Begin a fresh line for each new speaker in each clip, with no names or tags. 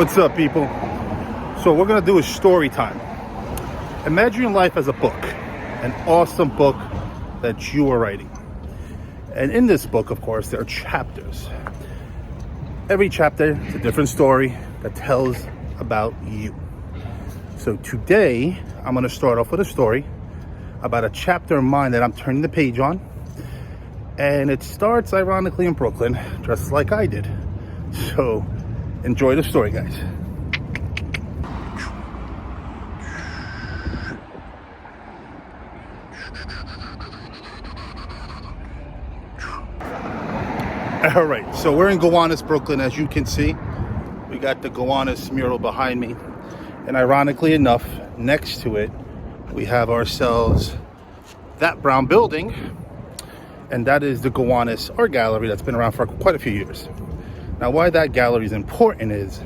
What's up, people? So we're gonna do a story time. Imagine your life as a book, an awesome book that you are writing. And in this book, of course, there are chapters. Every chapter is a different story that tells about you. So today, I'm gonna start off with a story about a chapter of mine that I'm turning the page on. And it starts, ironically, in Brooklyn, just like I did. So enjoy the story, guys. All right, so we're in Gowanus, Brooklyn, as you can see. We got the Gowanus mural behind me. And ironically enough, next to it, we have ourselves that brown building. And that is the Gowanus Art Gallery that's been around for quite a few years. Now, why that gallery is important is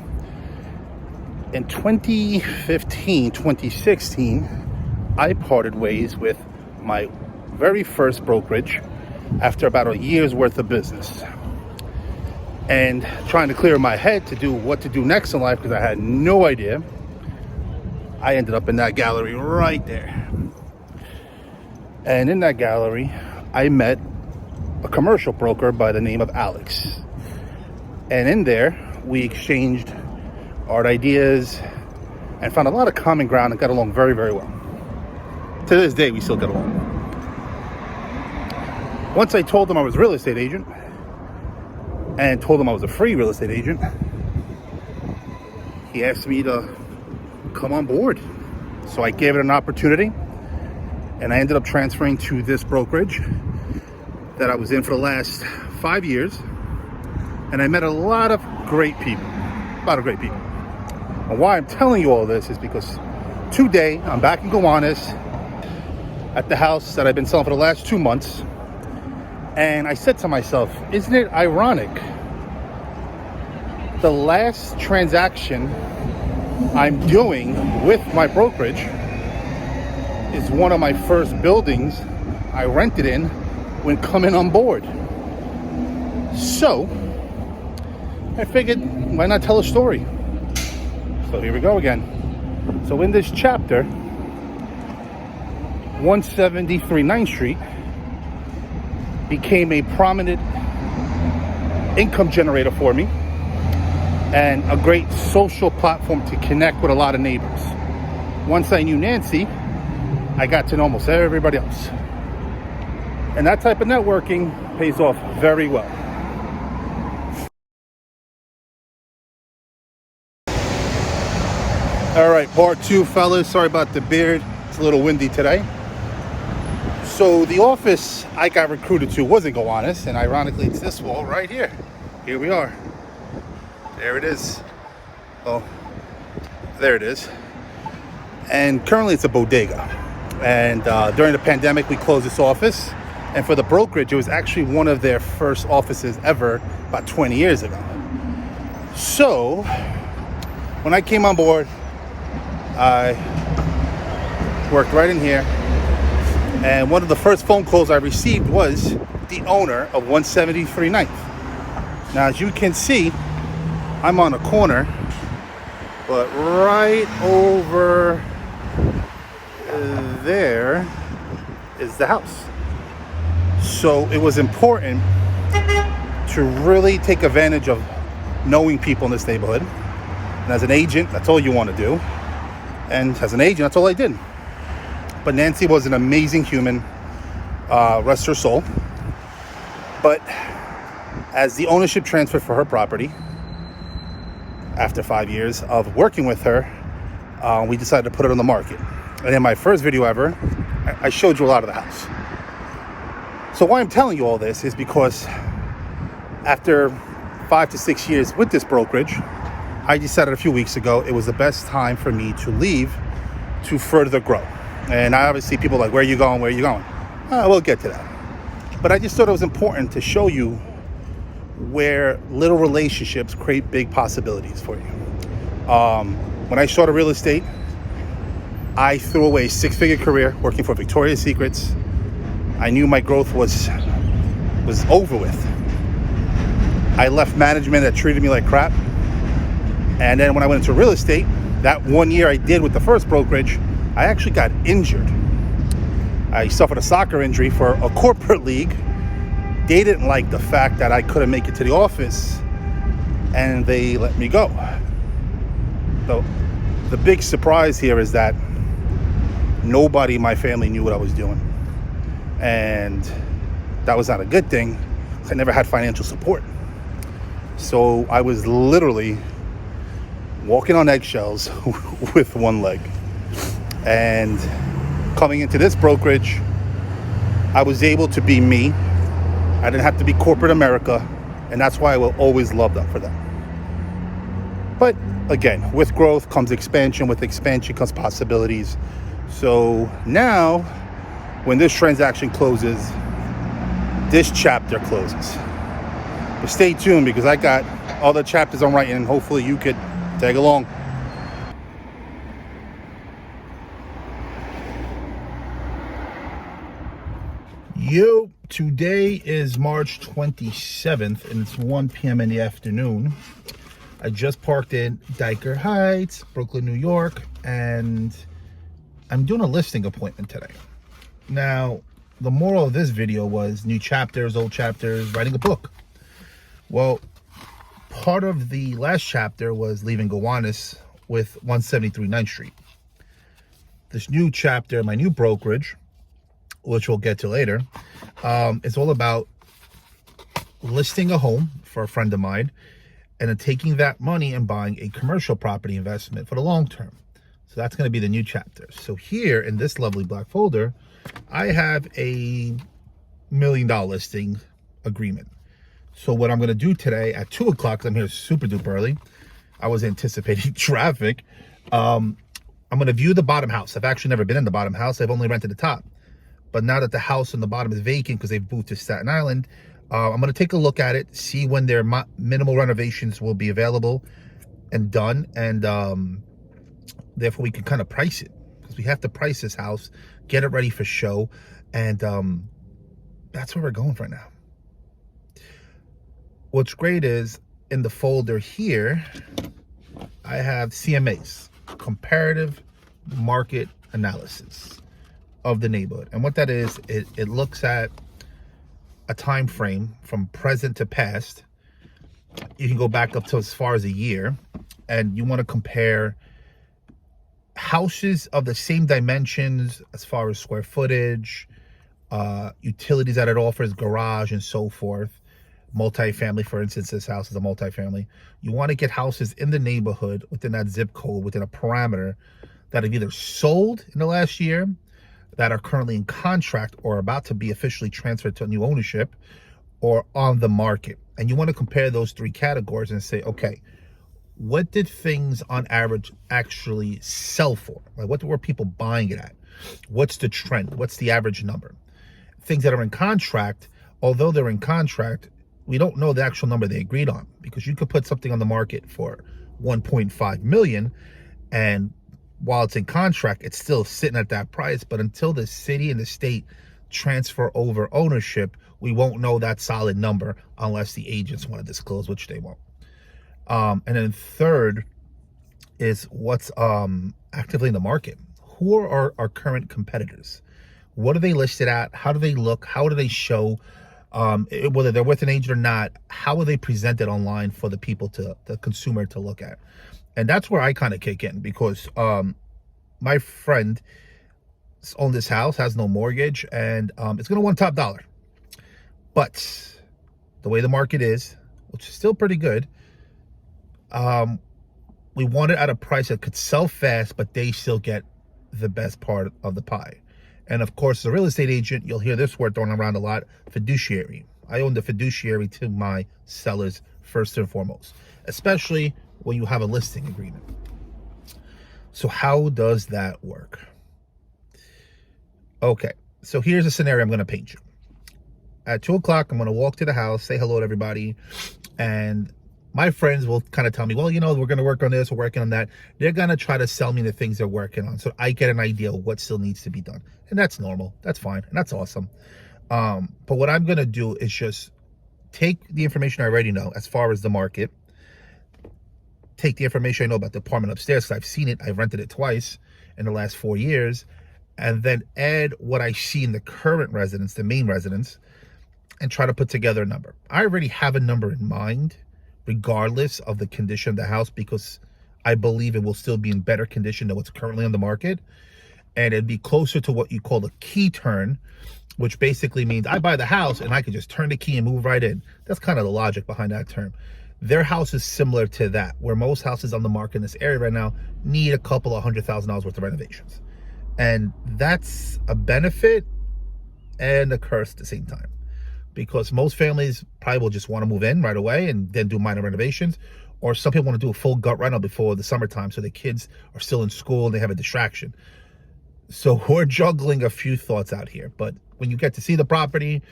in 2015, 2016, I parted ways with my very first brokerage after about a year's worth of business. And trying to clear my head to do what to do next in life because I had no idea, I ended up in that gallery right there. And in that gallery, I met a commercial broker by the name of Alex. And in there, we exchanged art ideas and found a lot of common ground and got along very, very well. To this day, we still get along. Once I told him I was a real estate agent and told him I was a free real estate agent, he asked me to come on board. So I gave it an opportunity and I ended up transferring to this brokerage that I was in for the last 5 years. And I met a lot of great people. And why I'm telling you all this is because today I'm back in Gowanus at the house that I've been selling for the last 2 months. And I said to myself, isn't it ironic? The last transaction I'm doing with my brokerage is one of my first buildings I rented in when coming on board. So I figured, why not tell a story? So here we go again. So in this chapter, 173 9th Street became a prominent income generator for me and a great social platform to connect with a lot of neighbors. Once I knew Nancy, I got to know almost everybody else. And that type of networking pays off very well. All right, part two, fellas. Sorry about the beard. It's a little windy today. So the office I got recruited to was in Gowanus, and ironically, it's this wall right here. Here we are. There it is. Oh, there it is. And currently, it's a bodega. And during the pandemic, we closed this office. And for the brokerage, it was actually one of their first offices ever about 20 years ago. So when I came on board, I worked right in here. And one of the first phone calls I received was the owner of 173 9th. Now, as you can see, I'm on a corner, but right over there is the house. So it was important to really take advantage of knowing people in this neighborhood. And as an agent, that's all you want to do. And as an agent, that's all I did. But Nancy was an amazing human, rest her soul. But as the ownership transferred for her property, after 5 years of working with her, we decided to put it on the market. And in my first video ever, I showed you a lot of the house. So why I'm telling you all this is because after 5 to 6 years with this brokerage, I decided a few weeks ago it was the best time for me to leave to further grow. And I obviously, people are like, where are you going? Where are you going? We'll get to that. But I just thought it was important to show you where little relationships create big possibilities for you. When I started real estate, I threw away a 6-figure career working for Victoria's Secrets. I knew my growth was over with. I left management that treated me like crap. And then when I went into real estate, that 1 year I did with the first brokerage, I actually got injured. I suffered a soccer injury for a corporate league. They didn't like the fact that I couldn't make it to the office, and they let me go. So the big surprise here is that nobody in my family knew what I was doing. And that was not a good thing. I never had financial support. So I was literally walking on eggshells with one leg. And coming into this brokerage, I was able to be me. I didn't have to be corporate America. And that's why I will always love them for that. But again, with growth comes expansion. With expansion comes possibilities. So now, when this transaction closes, this chapter closes. But stay tuned, because I got other chapters I'm writing, and hopefully you could tag along. Yo, today is March 27th, and it's 1 p.m. in the afternoon. I just parked in Dyker Heights, Brooklyn, New York, and I'm doing a listing appointment today. Now, the moral of this video was new chapters, old chapters, writing a book. Well, part of the last chapter was leaving Gowanus with 173 9th Street. This new chapter, my new brokerage, which we'll get to later, is all about listing a home for a friend of mine and then taking that money and buying a commercial property investment for the long term. So that's going to be the new chapter. So here in this lovely black folder, I have a $1 million listing agreement. So what I'm going to do today at 2 o'clock, I'm here super duper early. I was anticipating traffic. I'm going to view the bottom house. I've actually never been in the bottom house. I've only rented the top. But now that the house on the bottom is vacant because they've moved to Staten Island, I'm going to take a look at it, see when their minimal renovations will be available and done. And therefore we can kind of price it, because we have to price this house, get it ready for show. And that's where we're going right now. What's great is in the folder here, I have CMAs, comparative market analysis of the neighborhood. And what that is, it looks at a time frame from present to past. You can go back up to as far as a year, and you want to compare houses of the same dimensions as far as square footage, utilities that it offers, garage and so forth. Multifamily, for instance, this house is a multifamily. You want to get houses in the neighborhood within that zip code, within a parameter, that have either sold in the last year, that are currently in contract or about to be officially transferred to new ownership, or on the market. And you want to compare those three categories and say, okay, what did things on average actually sell for? Like, what were people buying it at? What's the trend? What's the average number? Things that are in contract, although they're in contract, we don't know the actual number they agreed on, because you could put something on the market for 1.5 million, and while it's in contract, it's still sitting at that price. But until the city and the state transfer over ownership, we won't know that solid number unless the agents want to disclose, which they won't. And then third is what's actively in the market. Who are our current competitors? What are they listed at? How do they look? How do they show? Whether they're with an agent or not, how are they presented online for the people the consumer to look at? And that's where I kind of kick in, because my friend owns this house, has no mortgage, and it's going to want top dollar. But the way the market is, which is still pretty good, we want it at a price that could sell fast, but they still get the best part of the pie. And of course, as a real estate agent, you'll hear this word thrown around a lot: fiduciary. I own the fiduciary to my sellers first and foremost, especially when you have a listing agreement. So how does that work? Okay, so here's a scenario I'm going to paint you. At 2 o'clock, I'm going to walk to the house, say hello to everybody, and my friends will kind of tell me, well, you know, we're going to work on this, we're working on that. They're going to try to sell me the things they're working on, so I get an idea of what still needs to be done. And that's normal. That's fine. And that's awesome. But what I'm going to do is just take the information I already know as far as the market, take the information I know about the apartment upstairs, because I've seen it, I've rented it twice in the last 4 years, and then add what I see in the current residence, the main residence, and try to put together a number. I already have a number in mind, regardless of the condition of the house, because I believe it will still be in better condition than what's currently on the market. And it'd be closer to what you call a key turn, which basically means I buy the house and I can just turn the key and move right in. That's kind of the logic behind that term. Their house is similar to that, where most houses on the market in this area right now need a couple of $100,000 worth of renovations. And that's a benefit and a curse at the same time, because most families probably will just want to move in right away and then do minor renovations, or some people want to do a full gut rental before the summertime so the kids are still in school and they have a distraction. So we're juggling a few thoughts out here, but when you get to see the property,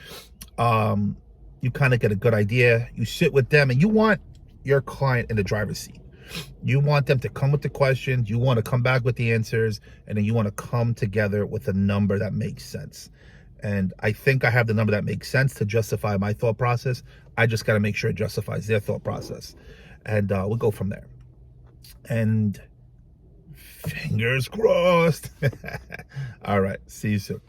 you kind of get a good idea. You sit with them and you want your client in the driver's seat. You want them to come with the questions, you want to come back with the answers, and then you want to come together with a number that makes sense. And I think I have the number that makes sense to justify my thought process. I just got to make sure it justifies their thought process. And we'll go from there. And fingers crossed. All right, see you soon.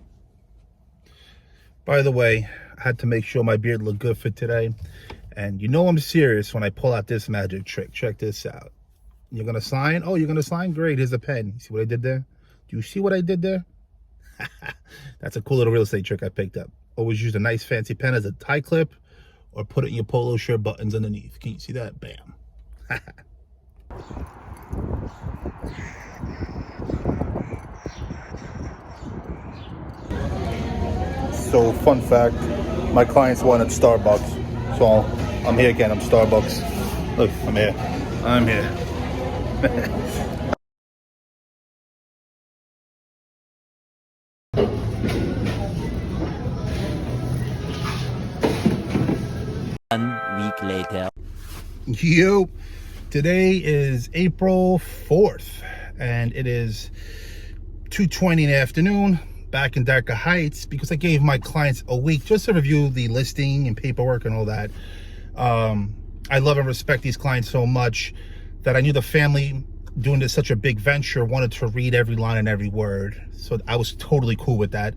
By the way, I had to make sure my beard looked good for today. And you know I'm serious when I pull out this magic trick. Check this out. You're going to sign? Oh, you're going to sign? Great, here's a pen. You see what I did there? Do you see what I did there? That's a cool little real estate trick I picked up. Always use a nice fancy pen as a tie clip, or put it in your polo shirt buttons underneath. Can you see that? Bam. So fun fact, my clients wanted Starbucks, so I'm here again. I'm Starbucks. Look, I'm here. I'm here.
Week later.
Yo, today is April 4th, and it is 2:20 in the afternoon, back in Darker Heights, because I gave my clients a week just to review the listing and paperwork and all that. I love and respect these clients so much that I knew the family doing this such a big venture wanted to read every line and every word, so I was totally cool with that.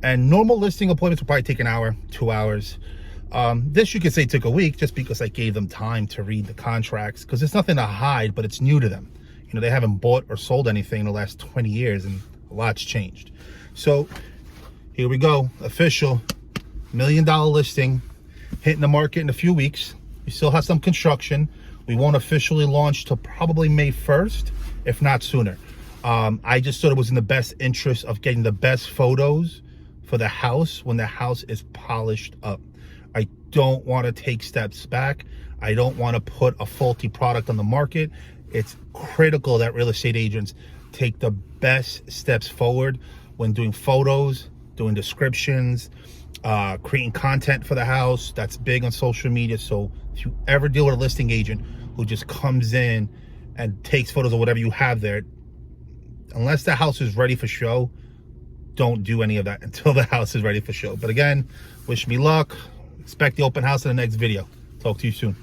And normal listing appointments will probably take an hour, 2 hours. This you could say took a week, just because I gave them time to read the contracts, because there's nothing to hide, but it's new to them. You know, they haven't bought or sold anything in the last 20 years, and a lot's changed. So here we go, official $1 million listing, hitting the market in a few weeks. We still have some construction. We won't officially launch till probably May 1st, if not sooner. I just thought it was in the best interest of getting the best photos for the house when the house is polished up. I don't want to take steps back. I don't want to put a faulty product on the market. It's critical that real estate agents take the best steps forward when doing photos, doing descriptions, creating content for the house. That's big on social media. So if you ever deal with a listing agent who just comes in and takes photos of whatever you have there, unless the house is ready for show, don't do any of that until the house is ready for show. But again, wish me luck. Expect the open house in the next video. Talk to you soon.